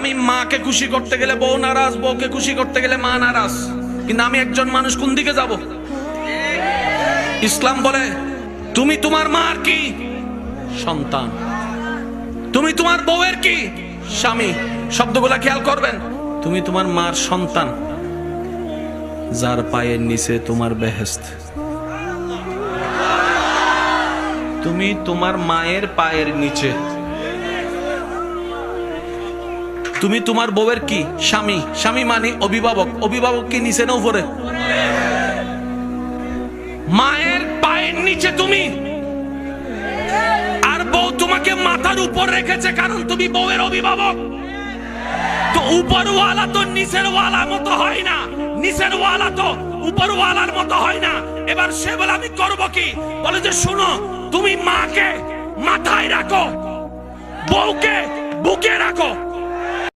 আমি মাকে খুশি করতে গেলে বউ নারাজ, বউকে খুশি করতে গেলে মা নারাজ। কিন্তু আমি একজন মানুষ, কোন দিকে যাব? ইসলাম বলে তুমি তোমার মার কি? সন্তান। তুমি তোমার বউয়ের কি? স্বামী। শব্দগুলা খেয়াল করবেন। তুমি তোমার মার সন্তান, যার পায়ের নিচে তোমার বেহেশত। তুমি তোমার মায়ের পায়ের নিচে। তুমি তোমার বউয়ের কি? স্বামী। স্বামী মানে অভিভাবক। অভিভাবক কি নিচে না উপরে? মায়ের পায়ের নিচে তুমি, আর বউ তোমাকে মাথার উপর রেখেছে, কারণ তুমি বউয়ের অভিভাবক। তো উপরওয়ালা তো নিচের ওয়ালার মতো হয় না, নিচের ওয়ালা তো উপরওয়ালার মতো হয় না। এবার সে বলে আমি করব কি? বলে যে শুনো, তুমি মাকে মাথায় রাখো, বউকে বুকে রাখো।